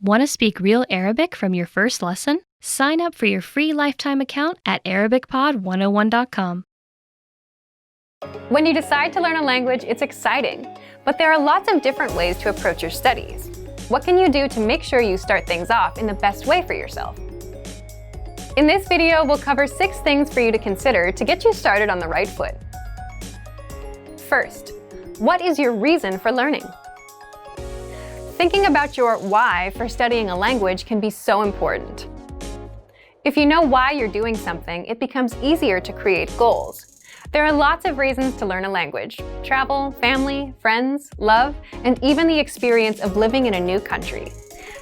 Want to speak real Arabic from your first lesson? Sign up for your free lifetime account at ArabicPod101.com. When you decide to learn a language, it's exciting, but there are lots of different ways to approach your studies. What can you do to make sure you start things off in the best way for yourself? In this video, we'll cover 6 things for you to consider to get you started on the right foot. First, what is your reason for learning? Thinking about your why for studying a language can be so important. If you know why you're doing something, it becomes easier to create goals. There are lots of reasons to learn a language: travel, family, friends, love, and even the experience of living in a new country.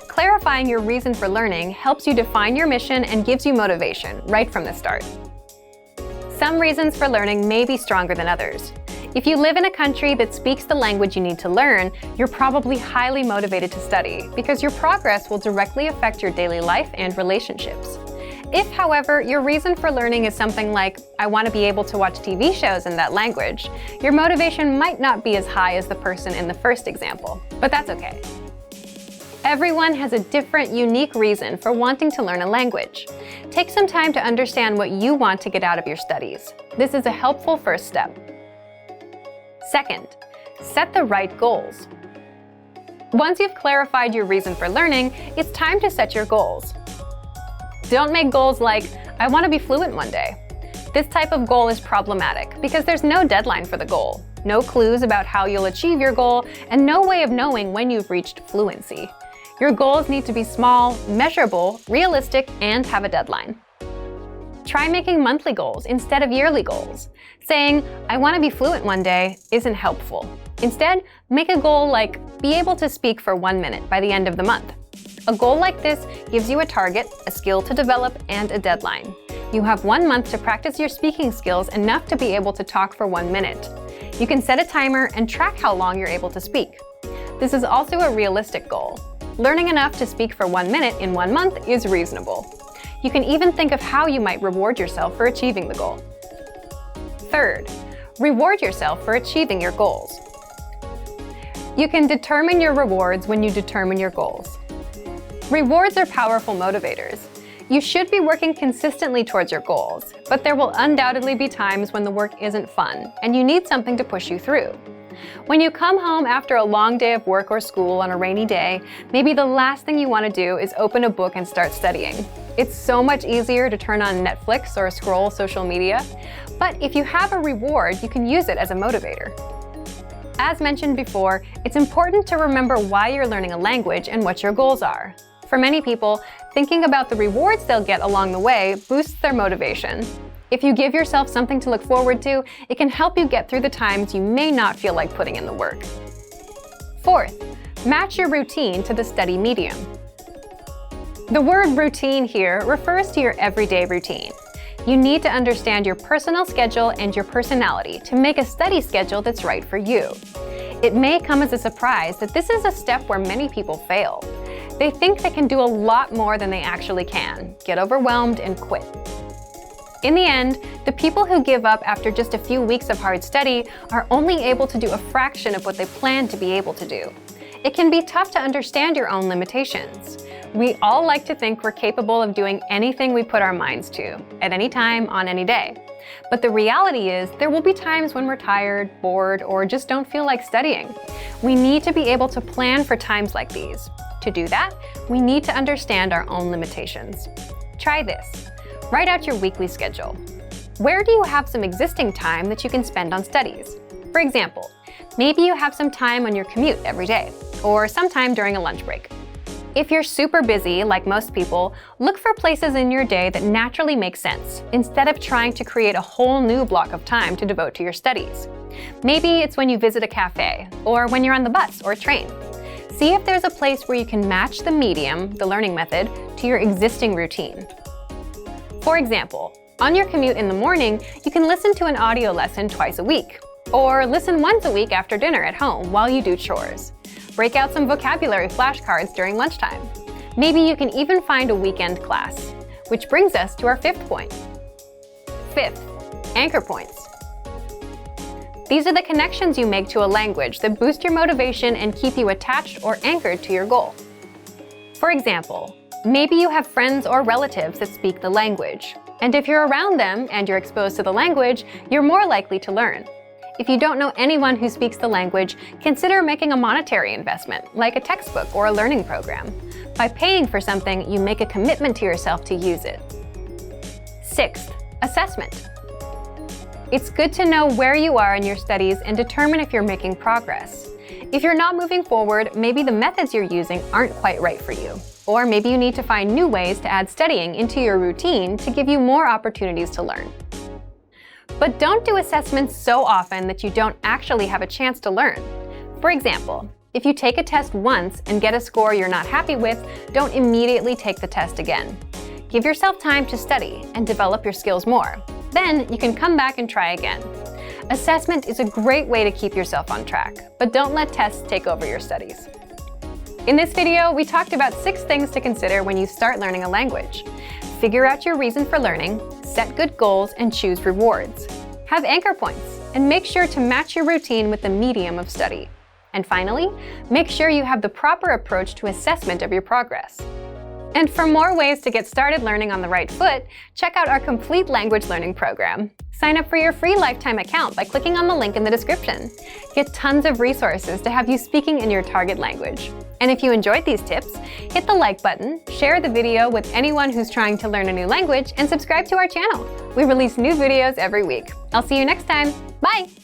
Clarifying your reason for learning helps you define your mission and gives you motivation right from the start. Some reasons for learning may be stronger than others. If you live in a country that speaks the language you need to learn, you're probably highly motivated to study because your progress will directly affect your daily life and relationships. If, however, your reason for learning is something like, I want to be able to watch TV shows in that language, your motivation might not be as high as the person in the first example, but that's okay. Everyone has a different, unique reason for wanting to learn a language. Take some time to understand what you want to get out of your studies. This is a helpful first step. Second, set the right goals. Once you've clarified your reason for learning, it's time to set your goals. Don't make goals like, I want to be fluent one day. This type of goal is problematic because there's no deadline for the goal, no clues about how you'll achieve your goal, and no way of knowing when you've reached fluency. Your goals need to be small, measurable, realistic, and have a deadline. Try making monthly goals instead of yearly goals. Saying, I want to be fluent one day isn't helpful. Instead, make a goal like, be able to speak for 1 minute by the end of the month. A goal like this gives you a target, a skill to develop, and a deadline. You have 1 month to practice your speaking skills enough to be able to talk for 1 minute. You can set a timer and track how long you're able to speak. This is also a realistic goal. Learning enough to speak for 1 minute in 1 month is reasonable. You can even think of how you might reward yourself for achieving the goal. Third, reward yourself for achieving your goals. You can determine your rewards when you determine your goals. Rewards are powerful motivators. You should be working consistently towards your goals, but there will undoubtedly be times when the work isn't fun and you need something to push you through. When you come home after a long day of work or school on a rainy day, maybe the last thing you want to do is open a book and start studying. It's so much easier to turn on Netflix or scroll social media, but if you have a reward, you can use it as a motivator. As mentioned before, it's important to remember why you're learning a language and what your goals are. For many people, thinking about the rewards they'll get along the way boosts their motivation. If you give yourself something to look forward to, it can help you get through the times you may not feel like putting in the work. Fourth, match your routine to the study medium. The word routine here refers to your everyday routine. You need to understand your personal schedule and your personality to make a study schedule that's right for you. It may come as a surprise that this is a step where many people fail. They think they can do a lot more than they actually can, get overwhelmed, and quit. In the end, the people who give up after just a few weeks of hard study are only able to do a fraction of what they planned to be able to do. It can be tough to understand your own limitations. We all like to think we're capable of doing anything we put our minds to, at any time, on any day. But the reality is, there will be times when we're tired, bored, or just don't feel like studying. We need to be able to plan for times like these. To do that, we need to understand our own limitations. Try this. Write out your weekly schedule. Where do you have some existing time that you can spend on studies? For example, maybe you have some time on your commute every day, or sometime during a lunch break. If you're super busy, like most people, look for places in your day that naturally make sense, instead of trying to create a whole new block of time to devote to your studies. Maybe it's when you visit a cafe, or when you're on the bus or train. See if there's a place where you can match the medium, the learning method, to your existing routine. For example, on your commute in the morning, you can listen to an audio lesson twice a week, or listen once a week after dinner at home while you do chores. Break out some vocabulary flashcards during lunchtime. Maybe you can even find a weekend class. Which brings us to our fifth point. Fifth, anchor points. These are the connections you make to a language that boost your motivation and keep you attached or anchored to your goal. For example, maybe you have friends or relatives that speak the language. And if you're around them and you're exposed to the language, you're more likely to learn. If you don't know anyone who speaks the language, consider making a monetary investment, like a textbook or a learning program. By paying for something, you make a commitment to yourself to use it. Sixth, assessment. It's good to know where you are in your studies and determine if you're making progress. If you're not moving forward, maybe the methods you're using aren't quite right for you. Or maybe you need to find new ways to add studying into your routine to give you more opportunities to learn. But don't do assessments so often that you don't actually have a chance to learn. For example, if you take a test once and get a score you're not happy with, don't immediately take the test again. Give yourself time to study and develop your skills more. Then you can come back and try again. Assessment is a great way to keep yourself on track, but don't let tests take over your studies. In this video, we talked about 6 things to consider when you start learning a language. Figure out your reason for learning, set good goals, and choose rewards. Have anchor points, and make sure to match your routine with the medium of study. And finally, make sure you have the proper approach to assessment of your progress. And for more ways to get started learning on the right foot, check out our complete language learning program. Sign up for your free lifetime account by clicking on the link in the description. Get tons of resources to have you speaking in your target language. And if you enjoyed these tips, hit the like button, share the video with anyone who's trying to learn a new language, and subscribe to our channel. We release new videos every week. I'll see you next time. Bye!